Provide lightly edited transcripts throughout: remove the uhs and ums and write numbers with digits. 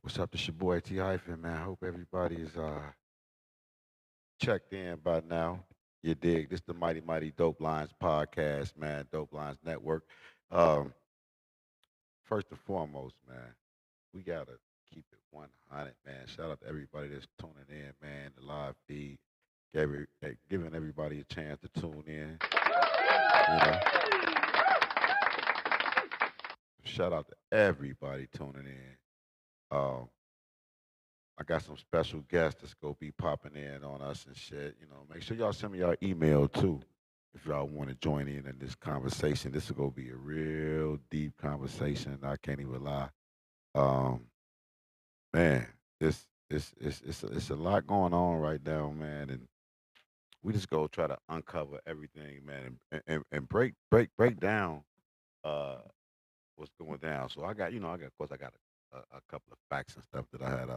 What's up? This your boy T Hyphen, man. I hope everybody is checked in by now. You dig? This the Mighty Mighty Dope Lines podcast, man. Dope Lines Network. Um, First and foremost, man, we gotta keep it 100, man. Shout out to everybody that's tuning in, man. The live feed, giving everybody a chance to tune in. You know, shout out to everybody tuning in. I got some special guests that's gonna be popping in on us and shit. Make sure y'all send me your email too if y'all want to join in this conversation. This is gonna be a real deep conversation. I can't even lie. Um, Man, it's a lot going on right now, man, and we just go try to uncover everything, man, and break down uh what's going down. So of course, I got a couple of facts and stuff that I had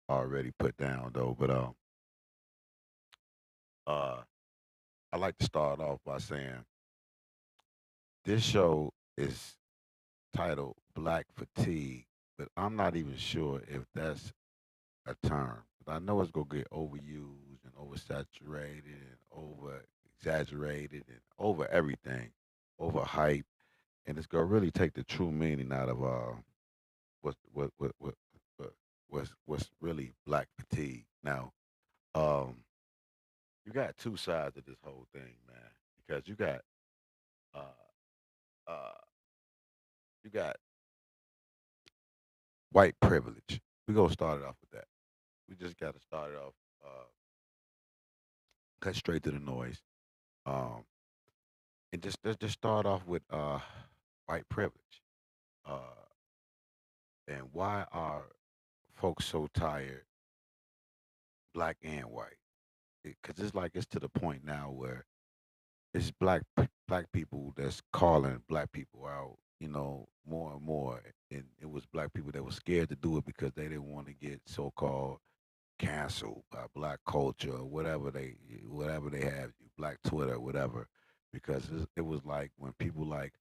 already put down though, but uh I like to start off by saying this show is titled Black Fatigue, but I'm not even sure if that's a term. But I know it's gonna get overused and oversaturated and over exaggerated and over everything, over hype, and it's gonna really take the true meaning out of what's what what's really black fatigue. Now, um, you got two sides of this whole thing, man, because uh uh you got white privilege. We're gonna start it off with that. We just gotta start it off, cut straight to the noise. Um and just let's just start off with white privilege. Uh and why are folks so tired, black and white? Because it's like it's to the point now where it's black people that's calling black people out, more and more. And it was black people that were scared to do it because they didn't want to get so called canceled by black culture or whatever they have, black Twitter, whatever, because it was like when people like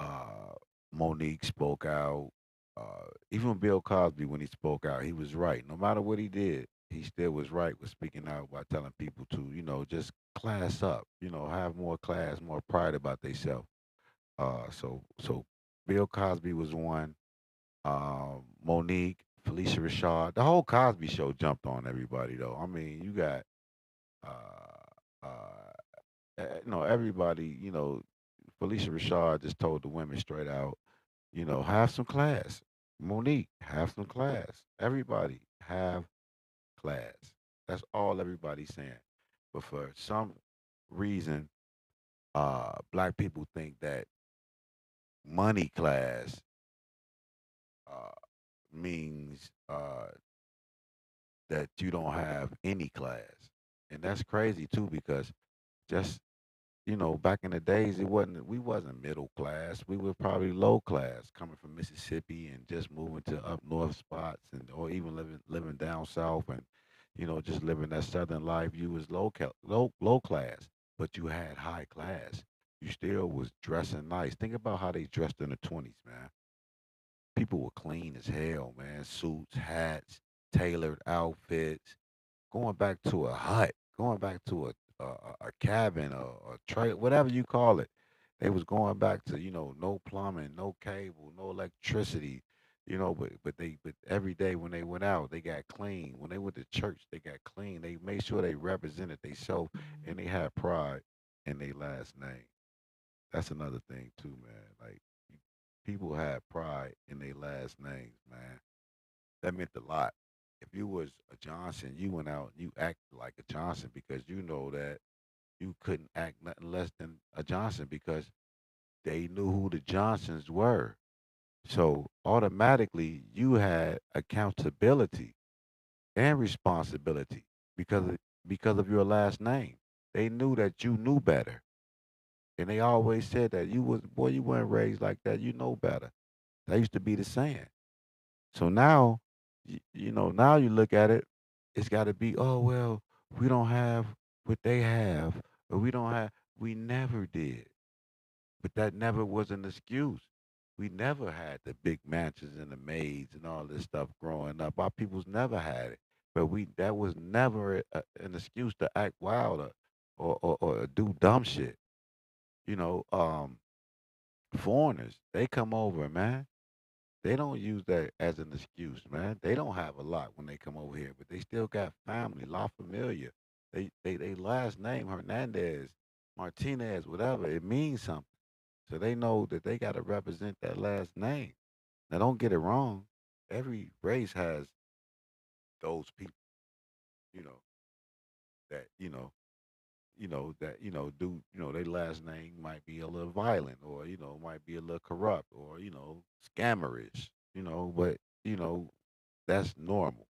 uh, Monique spoke out, even Bill Cosby when he spoke out, he was right. No matter what he did, he still was right with speaking out by telling people to, just class up, have more class, more pride about themselves. So Bill Cosby was one. Monique, Felicia Rashad, the whole Cosby Show jumped on everybody though. I mean, you got everybody. Felicia Rashad just told the women straight out, have some class. Monique, have some class. Everybody have class. That's all everybody's saying. But for some reason, black people think that money class uh, means that you don't have any class. And that's crazy too because just back in the days we wasn't middle class. We were probably low class coming from Mississippi and just moving to up north spots and or even living down south and just living that southern life. You was low class, but you had high class. You still was dressing nice. Think about how they dressed in the 20s, man. People were clean as hell, man. Suits, hats, tailored outfits, going back to a hut, going back to a cabin or a trailer, whatever you call it. They was going back to no plumbing, no cable, no electricity, but every day when they went out, they got clean. When they went to church, they got clean. They made sure they represented themselves and they had pride in their last name. That's another thing too, man. Like people had pride in their last names, man. That meant a lot. If you was a Johnson, you went out and you acted like a Johnson because you know that you couldn't act nothing less than a Johnson because they knew who the Johnsons were. So automatically you had accountability and responsibility because of your last name. They knew that you knew better. And they always said that you weren't raised like that, you know better. That used to be the saying. So now, now you look at it, it's got to be, oh, well, we don't have what they have, or we don't have, we never did. But that never was an excuse. We never had the big mansions and the maids and all this stuff growing up. Our peoples never had it, but we that was never an excuse to act wild or do dumb shit. You know, foreigners they come over, man. They don't use that as an excuse, man. They don't have a lot when they come over here, but they still got family, La Familia. They last name Hernandez, Martinez, whatever. It means something. So they know that they got to represent that last name. Now, don't get it wrong. Every race has those people, you know, that that do their last name might be a little violent, or might be a little corrupt, or scammerish, but you know that's normal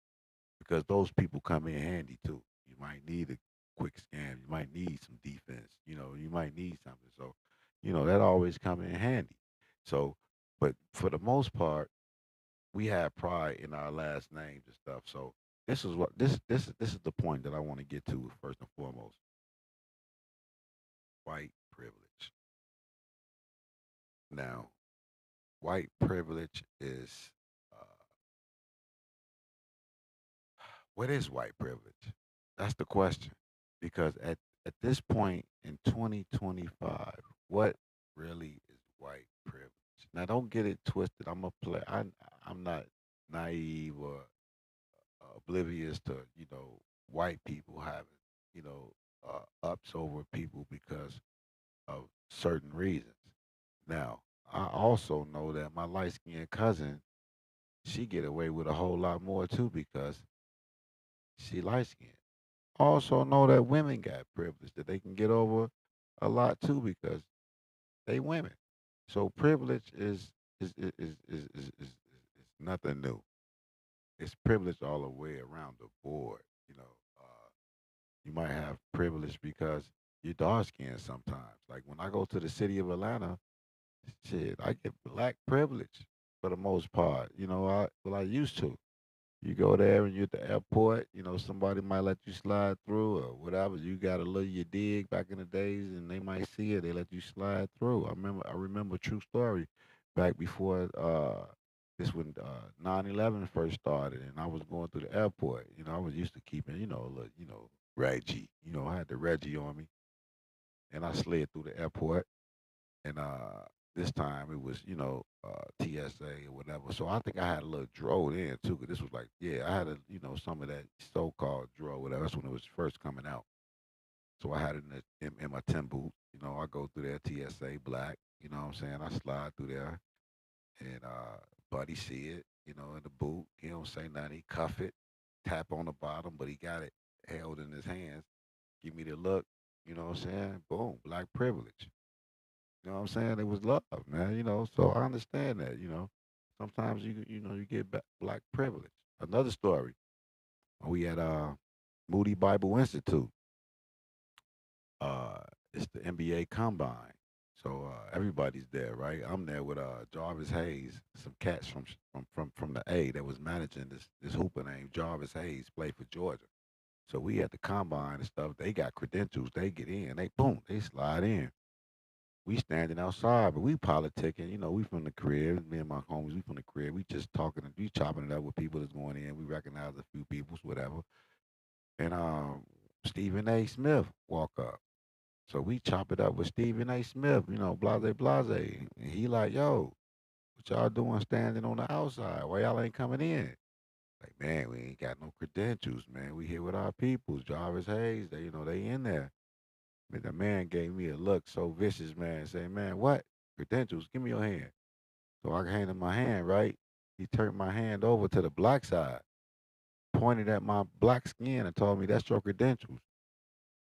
because those people come in handy too. You might need a quick scam. You might need some defense. You might need something. So, that always come in handy. So, but for the most part, we have pride in our last names and stuff. So this is the point that I want to get to first and foremost. White privilege. Now, white privilege is uh, what is white privilege? That's the question. Because at this point in 2025, what really is white privilege? Now, don't get it twisted. I'm a play. I'm not naive or oblivious to white people having ups over people because of certain reasons. Now, I also know that my light skinned cousin, she get away with a whole lot more too because she light skinned. Also know that women got privilege that they can get over a lot too because they women. So privilege is nothing new. It's privilege all the way around the board. You might have privilege because you're dark skinned sometimes. Like when I go to the city of Atlanta, shit, I get black privilege for the most part. I used to. You go there and you're at the airport, somebody might let you slide through or whatever. You got a little you dig back in the days and they might see it, they let you slide through. I remember a true story back before this when 9/11 first started and I was going through the airport. I was used to keeping, a little, Reggie. I had the Reggie on me and I slid through the airport and this time it was TSA or whatever. So I think I had a little dro then too. 'Cause this was like I had a some of that so-called dro whatever. That's when it was first coming out. So I had it in my tin boot. I go through there TSA black. You know what I'm saying? I slide through there and buddy see it. In the boot. He don't say nothing. He cuff it, tap on the bottom, but he got it held in his hands. Give me the look. You know what I'm saying? Boom, black privilege. You know what I'm saying? It was love, man. So I understand that. Sometimes you get black privilege. Another story. We at Moody Bible Institute. Uh, it's the NBA Combine, so everybody's there, right? I'm there with Jarvis Hayes, some cats from the A that was managing this hooper named Jarvis Hayes, played for Georgia. So we at the combine and stuff. They got credentials. They get in. They boom. They slide in. We standing outside, but we politicking. We from the crib. Me and my homies, we from the crib. We just talking and we chopping it up with people that's going in. We recognize a few peoples, whatever. And Stephen A. Smith walk up. So we chop it up with Stephen A. Smith, blase blase. And he like, yo, what y'all doing standing on the outside? Why y'all ain't coming in? Like, man, we ain't got no credentials, man. We here with our peoples. Jarvis Hayes, they in there. But the man gave me a look so vicious, man. Say, man, what? Credentials? Give me your hand. So I handed him my hand, right? He turned my hand over to the black side, pointed at my black skin and told me, that's your credentials.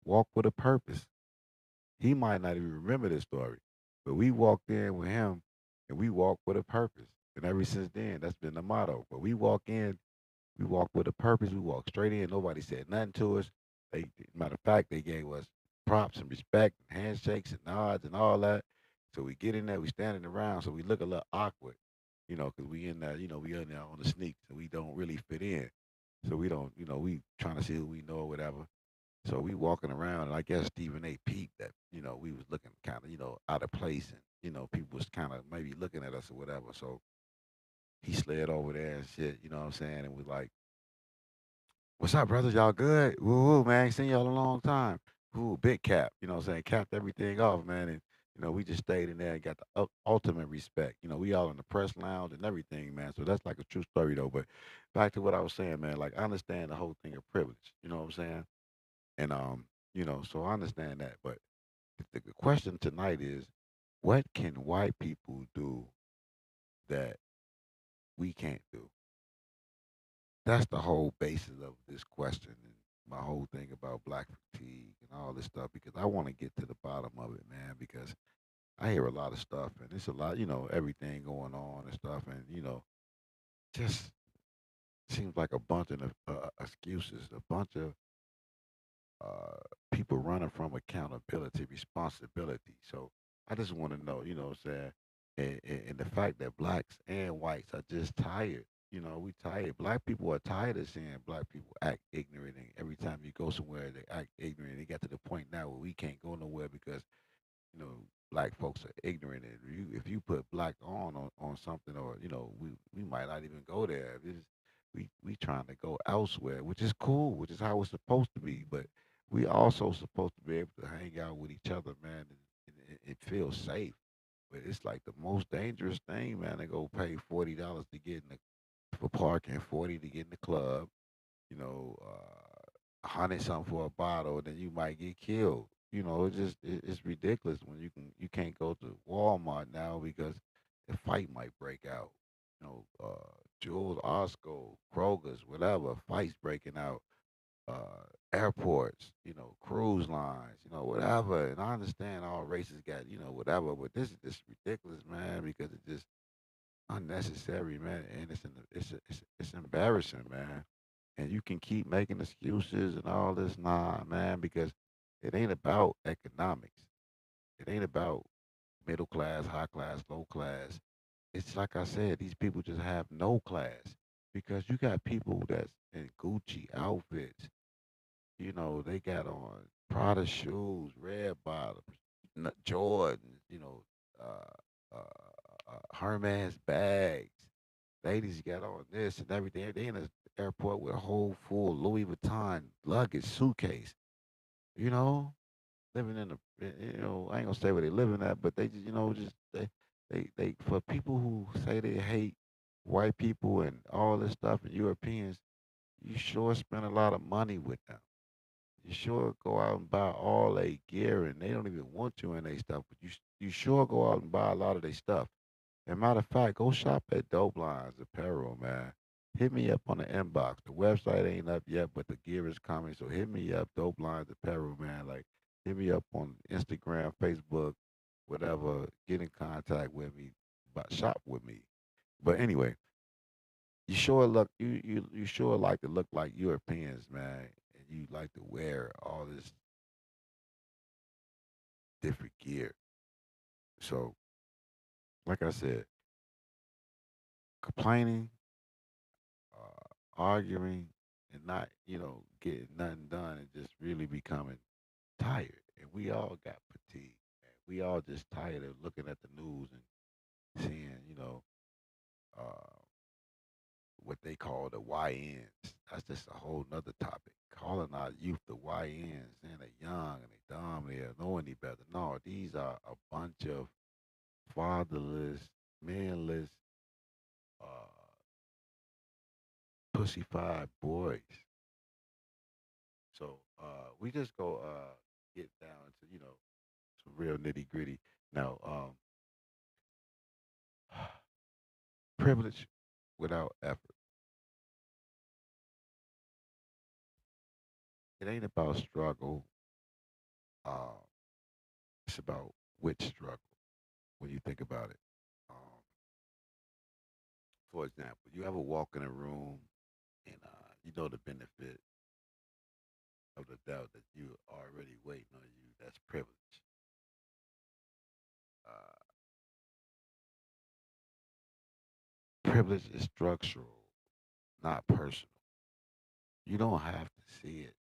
Walk with a purpose. He might not even remember this story, but we walked in with him and we walked with a purpose. And ever since then, that's been the motto. But we walk with a purpose. We walk straight in. Nobody said nothing to us. Matter of fact, they gave us props and respect and handshakes and nods and all that. So we get in there, we standing around, so we look a little awkward, because we in there, we in there on the sneaks and we don't really fit in. So we don't, we trying to see who we know or whatever. So we walking around, and I guess Stephen A. peeped that we was looking kind of out of place, people was kind of maybe looking at us or whatever. So he slid over there and shit, you know what I'm saying? And was like, "What's up, brothers? Y'all good? Woo woo, man. Ain't seen y'all in a long time. Woo, big cap, you know what I'm saying? Capped everything off, man. And, we just stayed in there and got the ultimate respect. We all in the press lounge and everything, man. So that's like a true story, though. But back to what I was saying, man, like, I understand the whole thing of privilege, you know what I'm saying? And, so I understand that. But the question tonight is, what can white people do that we can't do? That's the whole basis of this question and my whole thing about black fatigue and all this stuff because I want to get to the bottom of it, man, because I hear a lot of stuff and it's a lot, everything going on and stuff and, just seems like a bunch of excuses, a bunch of people running from accountability, responsibility. So I just want to know, what I'm saying, and the fact that blacks and whites are just tired. We tired. Black people are tired of seeing black people act ignorant, and every time you go somewhere, they act ignorant. They got to the point now where we can't go nowhere because you know, black folks are ignorant. And if you put black on something, or we might not even go there. We trying to go elsewhere, which is cool, which is how it's supposed to be. But we also supposed to be able to hang out with each other, man, and feel safe. But it's like the most dangerous thing, man. To go pay $40 to get in for parking, 40 to get in the club, you know, 100 something for a bottle, then you might get killed. It's ridiculous when you can't go to Walmart now because a fight might break out. Jules, Osco, Kroger's, whatever, fights breaking out. Airports, cruise lines, whatever. And I understand all races got, whatever, but this is just ridiculous, man, because it's just unnecessary, man, and it's embarrassing, man. And you can keep making excuses and all this, nah, man, because it ain't about economics. It ain't about middle class, high class, low class. It's like I said, these people just have no class because you got people that's in Gucci outfits. They got on Prada shoes, red bottoms, Jordans, Hermes bags. Ladies got on this and everything. They in the airport with a whole full Louis Vuitton luggage suitcase. You know, living in a, I ain't gonna say where they living at, but they just, just they for people who say they hate white people and all this stuff and Europeans, you sure spend a lot of money with them. You sure go out and buy all their gear, and they don't even want you in their stuff, but you sure go out and buy a lot of their stuff. And matter of fact, go shop at Dope Lines Apparel, man. Hit me up on the inbox. The website ain't up yet, but the gear is coming. So hit me up, Dope Lines Apparel, man. Like, hit me up on Instagram, Facebook, whatever. Get in contact with me, but shop with me. But anyway, you sure like to look like Europeans, man, and you like to wear all this different gear. So, like I said, complaining, arguing, and not, getting nothing done and just really becoming tired. And we all got fatigue, man. We all just tired of looking at the news and seeing, uh, what they call the YNs. That's just a whole nother topic. Calling our youth the YNs, saying they're young and they dumb, they don't know any better. No, these are a bunch of fatherless, manless, uh, pussified boys. So we just go get down to some real nitty gritty. Now, privilege without effort. It ain't about struggle. Uh, it's about which struggle. When you think about it, um, for example, you ever walk in a room and you know the benefit of the doubt that you already waiting on you. That's privilege. Uh, privilege is structural, not personal. You don't have to see it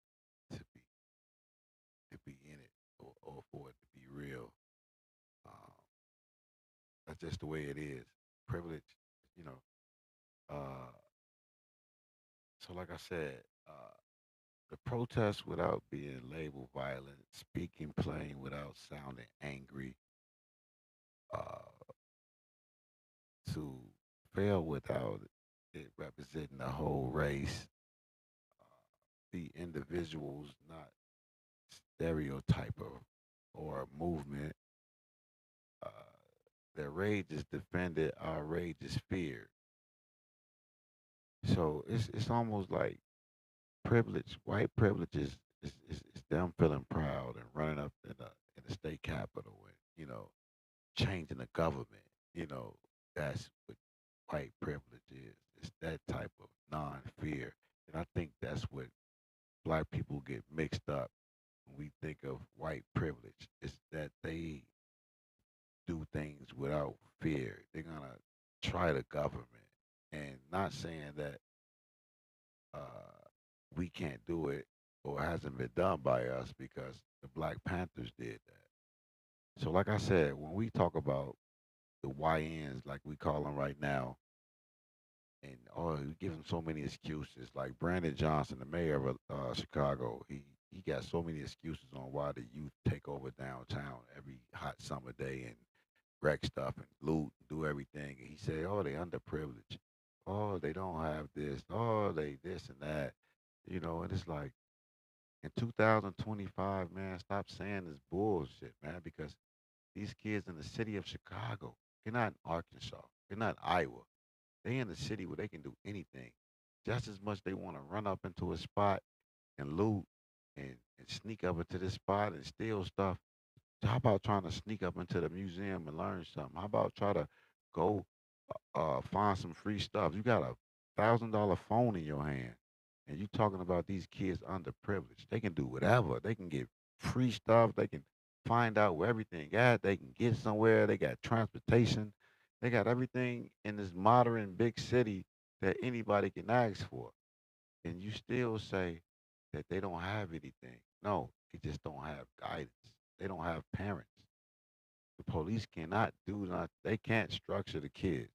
to be in it or for it to be real. Um, That's just the way it is. Privilege, you know. Uh, so, like I said, the protest without being labeled violent, speaking plain without sounding angry, uh, to fail without it representing the whole race, the individuals, not stereotype of or a movement. Uh, their rage is defended, our rage is feared. So it's almost like privilege, white privilege is them feeling proud and running up in the state capitol and changing the government. You know that's what white privilege is. It's that type of non-fear, and I think that's what black people get mixed up when we think of white privilege. It's that they do things without fear. They're gonna try the government, and not saying that uh, we can't do it or hasn't been done by us because the Black Panthers did that. So, like I said, when we talk about the YNs, like we call them right now, and we give them so many excuses. Like Brandon Johnson, the mayor of Chicago, he got so many excuses on why the youth take over downtown every hot summer day and wreck stuff and loot, do everything. And he said, "Oh, they underprivileged. Oh, they don't have this. Oh, they this and that." And it's like in 2025, man, stop saying this bullshit, man, because these kids in the city of Chicago, they're not in Arkansas, they're not Iowa. They in the city where they can do anything. Just as much they want to run up into a spot and loot and sneak up into this spot and steal stuff. So how about trying to sneak up into the museum and learn something? How about try to go find some free stuff? You got $1,000 phone in your hand, and you talking about these kids underprivileged. They can do whatever. They can get free stuff. They can find out where everything at. They can get somewhere. They got transportation. They got everything in this modern big city that anybody can ask for. And you still say that they don't have anything. No, they just don't have guidance. They don't have parents. The police cannot do not. They can't structure the kids.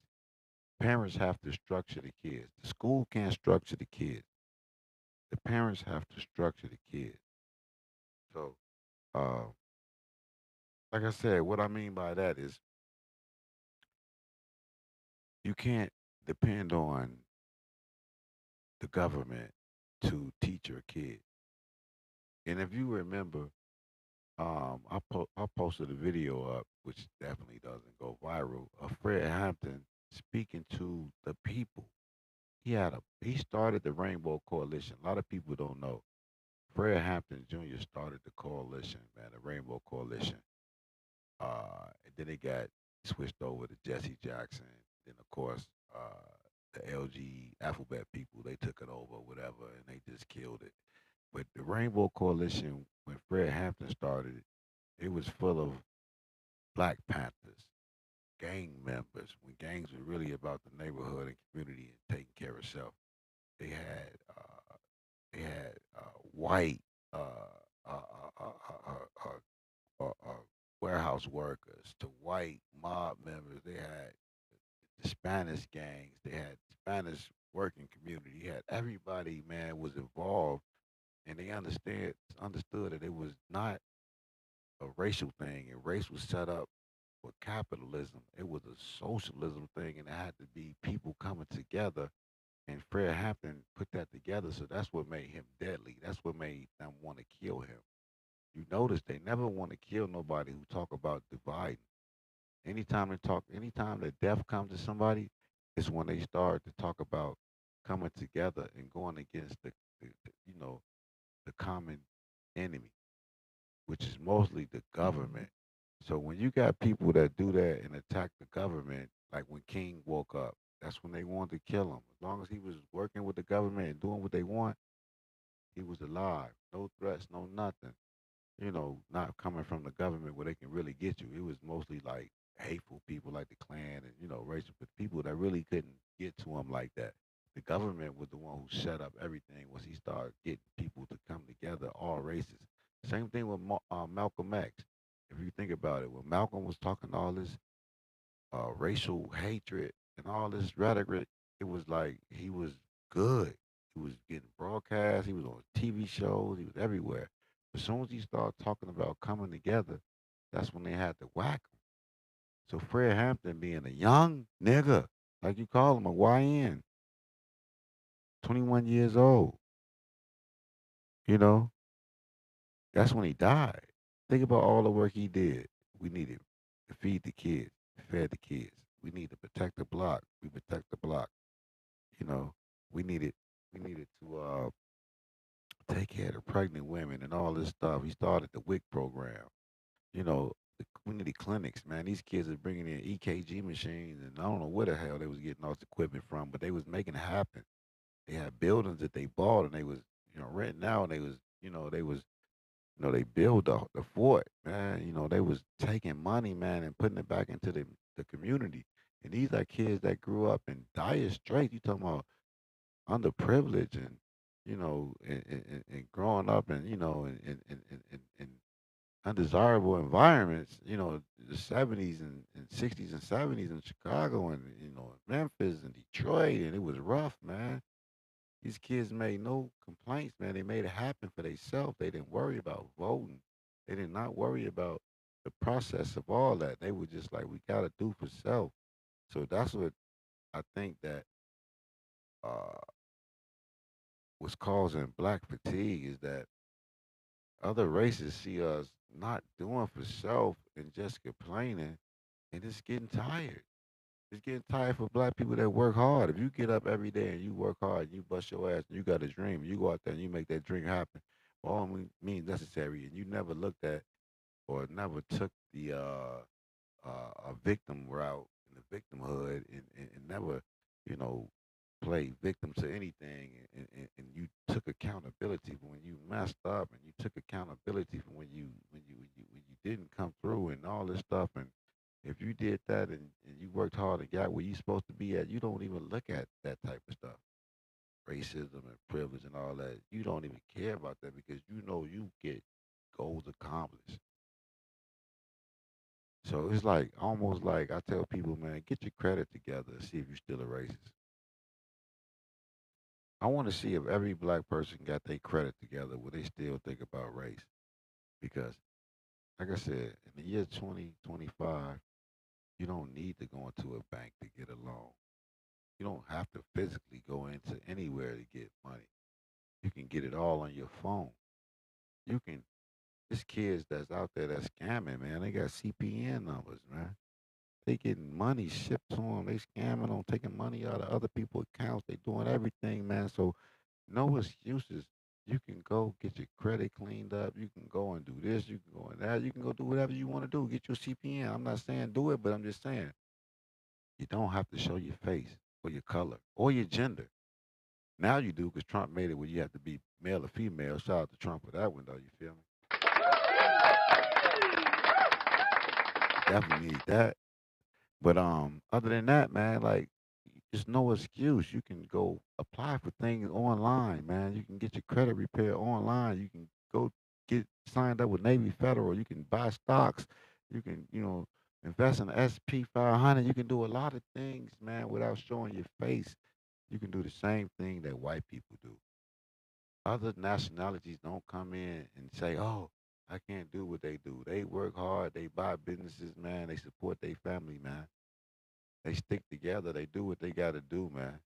Parents have to structure the kids. The school can't structure the kids. The parents have to structure the kids. So, uh, like I said, what I mean by that is you can't depend on the government to teach your kid. And if you remember, I posted a video up, which definitely doesn't go viral, of Fred Hampton speaking to the people. He started the Rainbow Coalition. A lot of people don't know. Fred Hampton Jr. started the coalition, man, the Rainbow Coalition. And then it got switched over to Jesse Jackson. Then of course, the LG Alphabet people, they took it over, whatever, and they just killed it. But the Rainbow Coalition, when Fred Hampton started it was full of Black Panthers, gang members, when gangs were really about the neighborhood and community and taking care of self. They had white uh, uh, uh, uh, uh, warehouse workers to white mob members. They had the Spanish gangs. They had Spanish working community. You had everybody, man, was involved, and they understood that it was not a racial thing, and race was set up for capitalism. It was a socialism thing, and it had to be people coming together. And Fred Hampton put that together, so that's what made him deadly. That's what made them want to kill him. You notice they never want to kill nobody who talk about dividing. Anytime that death comes to somebody, is when they start to talk about coming together and going against the common enemy, which is mostly the government. So when you got people that do that and attack the government, like when King woke up, that's when they wanted to kill him. As long as he was working with the government and doing what they want, he was alive. No threats, no nothing. Not coming from the government where they can really get you. It was mostly like hateful people like the Klan and, racial people that really couldn't get to him like that. The government was the one who set up everything once he started getting people to come together, all races. Same thing with Malcolm X. If you think about it, when Malcolm was talking all this racial hatred and all this rhetoric. It was like he was good. He was getting broadcast. He was on TV shows. He was everywhere. As soon as he started talking about coming together, that's when they had to whack him. So Fred Hampton, being a young nigga, like you call him, a YN, 21 years old, you know, that's when he died. Think about all the work he did. We needed to feed the kids, fed the kids. We need to protect the block. We protect the block. You know, we needed to take care of the pregnant women and all this stuff. He started the WIC program. You know, the community clinics, man. These kids are bringing in EKG machines, and I don't know where the hell they was getting all this equipment from, but they was making it happen. They had buildings that they bought, and they was renting out. And they was they was they build the fort, man. They was taking money, man, and putting it back into the community. And these are kids that grew up in dire straits. You talking about underprivileged and and growing up in in undesirable environments, the 70s and 60s and 70s in Chicago and Memphis and Detroit, and it was rough, man. These kids made no complaints, man. They made it happen for themselves. They didn't worry about voting. They did not worry about the process of all that. They were just like, we gotta do for self. So that's what I think that uh was causing black fatigue, is that other races see us not doing for self and just complaining, and it's getting tired. It's getting tired for black people that work hard. If you get up every day and you work hard and you bust your ass and you got a dream, and you go out there and you make that dream happen, by all means necessary, and you never looked at or never took the a victim route in the victimhood, and never, you know, play victim to anything, and you took accountability for when you messed up, and you took accountability for when you didn't come through and all this stuff. And if you did that, and you worked hard and got where you supposed to be at, you don't even look at that type of stuff. Racism and privilege and all that. You don't even care about that because you know you get goals accomplished. So it's like almost like I tell people, man, get your credit together and see if you're still a racist. I want to see if every black person got their credit together, will they still think about race? Because, like I said, in the year 2025, you don't need to go into a bank to get a loan. You don't have to physically go into anywhere to get money. You can get it all on your phone. You can. There's kids that's out there that's scamming, man. They got CPN numbers, man. They getting money shipped to them. They scamming them, taking money out of other people's accounts. They doing everything, man. So no excuses. You can go get your credit cleaned up. You can go and do this. You can go and that. You can go do whatever you want to do. Get your CPN. I'm not saying do it, but I'm just saying you don't have to show your face or your color or your gender. Now you do because Trump made it where you have to be male or female. Shout out to Trump for that one, though. You feel me? Definitely need that. But other than that, man, like there's no excuse. You can go apply for things online, man. You can get your credit repaired online. You can go get signed up with Navy Federal. You can buy stocks. You can, invest in the SP 500. You can do a lot of things, man, without showing your face. You can do the same thing that white people do. Other nationalities don't come in and say, "Oh, I can't do what they do." They work hard. They buy businesses, man. They support their family, man. They stick together. They do what they got to do, man.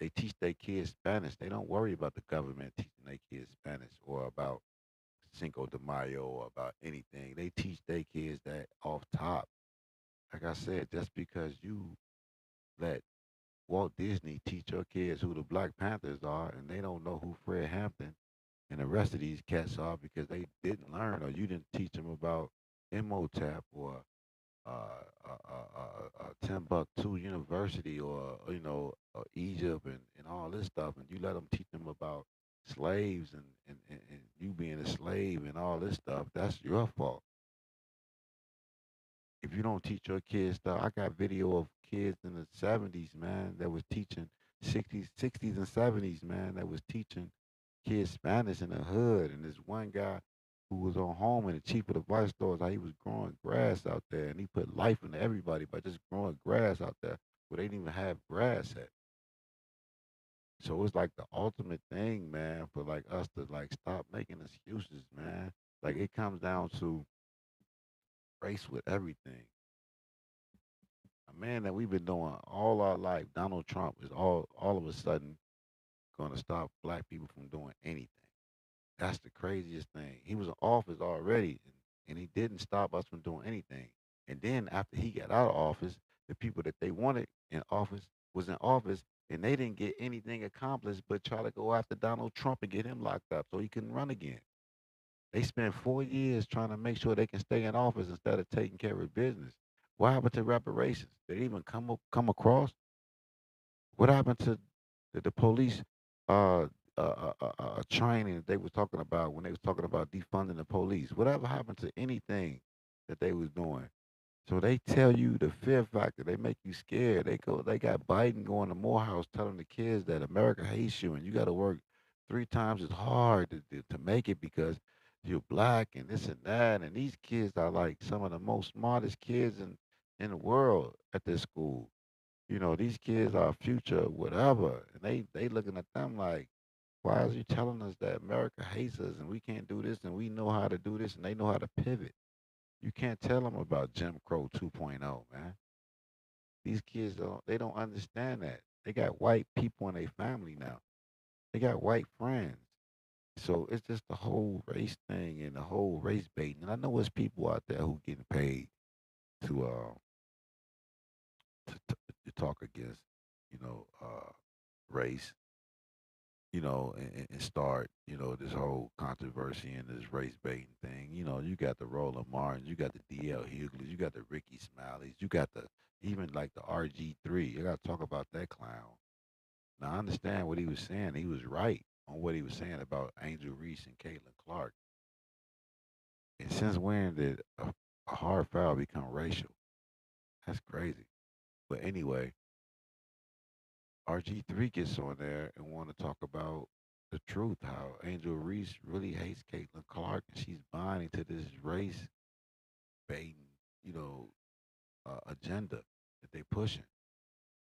They teach their kids Spanish. They don't worry about the government teaching their kids Spanish or about Cinco de Mayo or about anything. They teach their kids that off top. Like I said, just because you let Walt Disney teach your kids who the Black Panthers are and they don't know who Fred Hampton and the rest of these cats are because they didn't learn or you didn't teach them about Imhotep or Timbuktu University or Egypt and all this stuff, and you let them teach them about slaves and you being a slave and all this stuff, that's your fault. If you don't teach your kids stuff, I got video of kids in the 70s, man, that was teaching 60s and 70s, man, that was teaching kids Spanish in the hood, and this one guy who was on home in the cheap advice stores, how he was growing grass out there, and he put life into everybody by just growing grass out there where they didn't even have grass at. So it's like the ultimate thing, man, for like us to like stop making excuses, man. Like it comes down to race with everything. A man that we've been doing all our life, Donald Trump, is all of a sudden going to stop black people from doing anything. That's the craziest thing. He was in office already, and he didn't stop us from doing anything. And then after he got out of office, the people that they wanted in office was in office, and they didn't get anything accomplished but try to go after Donald Trump and get him locked up so he couldn't run again. They spent 4 years trying to make sure they can stay in office instead of taking care of business. What happened to reparations? Did they even come across? What happened to the police uh, training that they was talking about when they was talking about defunding the police? Whatever happened to anything that they was doing? So they tell you the fear factor. They make you scared. They got Biden going to Morehouse telling the kids that America hates you and you got to work 3 times as hard to make it because you're black and this and that. And these kids are like some of the most smartest kids in the world at this school. These kids are future, whatever. And they looking at them like, why is you telling us that America hates us and we can't do this and we know how to do this and they know how to pivot? You can't tell them about Jim Crow 2.0, man. These kids don't understand that. They got white people in their family now. They got white friends. So it's just the whole race thing and the whole race baiting. And I know there's people out there who getting paid to to talk against, race, and start, this whole controversy and this race baiting thing. You got the Roland Martins, you got the DL Hughley's, you got the Ricky Smileys, you got the even like the RG3. You got to talk about that clown. Now I understand what he was saying. He was right on what he was saying about Angel Reese and Caitlin Clark. And since when did a hard foul become racial? That's crazy. But anyway, RG3 gets on there and want to talk about the truth, how Angel Reese really hates Caitlin Clark and she's buying into this race baiting, agenda that they pushing.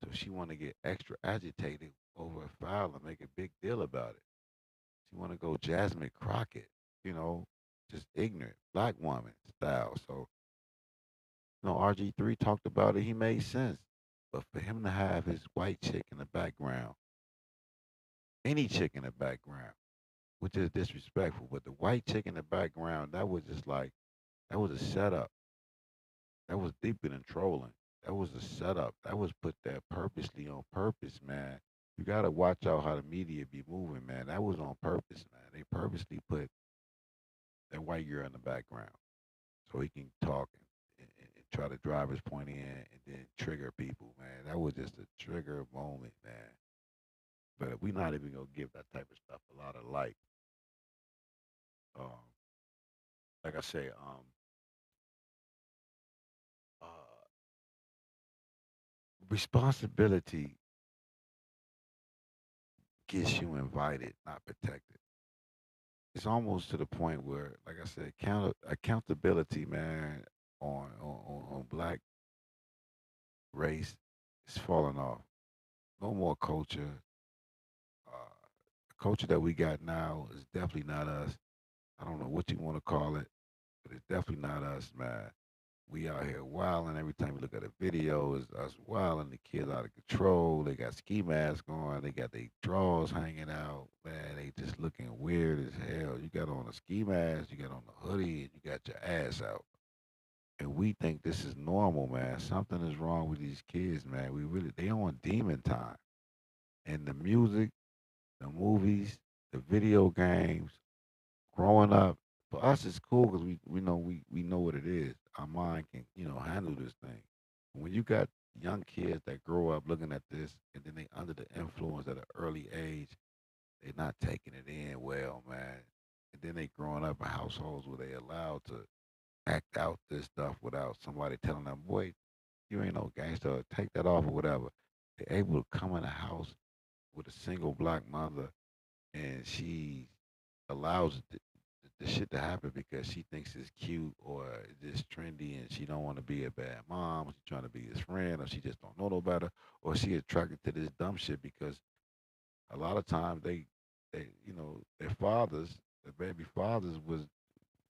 So she want to get extra agitated over a foul and make a big deal about it. She want to go Jasmine Crockett, you know, just ignorant black woman style. So, RG3 talked about it. He made sense. But for him to have his white chick in the background, any chick in the background, which is disrespectful, but the white chick in the background, that was just like, that was a setup. That was deeper than trolling. That was a setup. That was put there purposely on purpose, man. You gotta watch out how the media be moving, man. That was on purpose, man. They purposely put that white girl in the background so he can talk and try to drive his point in and then trigger people, man. That was just a trigger moment, man. But we're not even gonna give that type of stuff a lot of light. Um, like I say, uh, responsibility gets you invited, not protected. It's almost to the point where, like I said, accountability, man, on black race is falling off. No more culture. The culture that we got now is definitely not us. I don't know what you want to call it, but it's definitely not us, man. We out here wilding. Every time you look at a video, it's us wilding. The kids out of control. They got ski masks on. They got their drawers hanging out. Man, they just looking weird as hell. You got on a ski mask, you got on a hoodie, and you got your ass out. And we think this is normal, man. Something is wrong with these kids, man. They on demon time. And the music, the movies, the video games, growing up, for us it's cool because we know what it is. Our mind can handle this thing. When you got young kids that grow up looking at this and then they under the influence at an early age, they're not taking it in well, man. And then they growing up in households where they allowed to act out this stuff without somebody telling them, boy, you ain't no gangster, take that off or whatever. They're able to come in a house with a single black mother and she allows the shit to happen because she thinks it's cute or it's just trendy and she don't want to be a bad mom. She's trying to be his friend or she just don't know no better or she attracted to this dumb shit because a lot of times they their fathers, their baby fathers was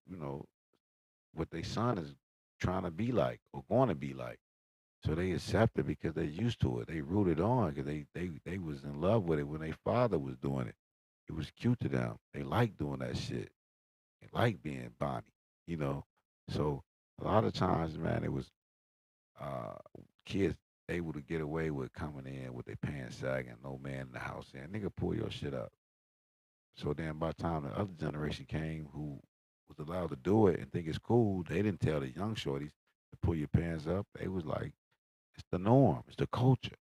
you know what their son is trying to be like or going to be like. So they accept it because they're used to it. They rooted on because they was in love with it when their father was doing it. It was cute to them. They like doing that shit. They like being Bonnie, you know. So a lot of times, man, it was uh, kids able to get away with coming in with their pants sagging, no man in the house saying, "Nigga, pull your shit up." So then, by the time the other generation came, who was allowed to do it and think it's cool, they didn't tell the young shorties to pull your pants up. They was like, "It's the norm. It's the culture."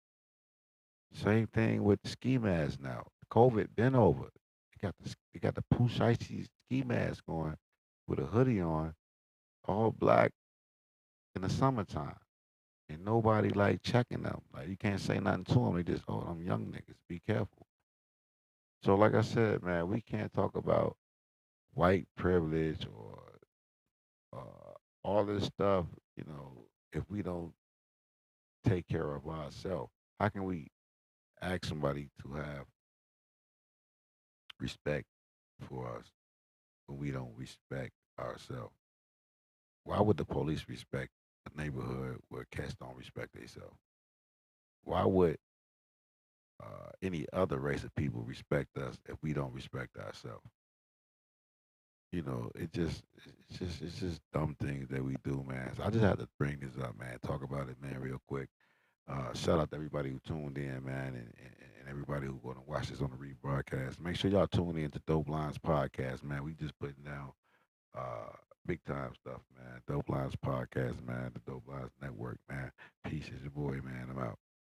Same thing with the ski masks now. COVID been over. They got the Pooh Shiesty ski mask on with a hoodie on, all black in the summertime. And nobody like checking them. Like you can't say nothing to them. They just, oh, them young niggas. Be careful. So like I said, man, we can't talk about white privilege or all this stuff, if we don't take care of ourselves. How can we ask somebody to have respect for us when we don't respect ourselves? Why would the police respect a neighborhood where cats don't respect themselves? Why would any other race of people respect us if we don't respect ourselves? It's just dumb things that we do, man. So I just had to bring this up, man. Talk about it, man, real quick. Shout out to everybody who tuned in, man, and everybody who going to watch this on the rebroadcast. Make sure y'all tune in to Dope Lines Podcast, man. We just putting down uh, big time stuff, man. Dope Lines Podcast, man. The Dope Lines Network, man. Peace. It's your boy, man. I'm out.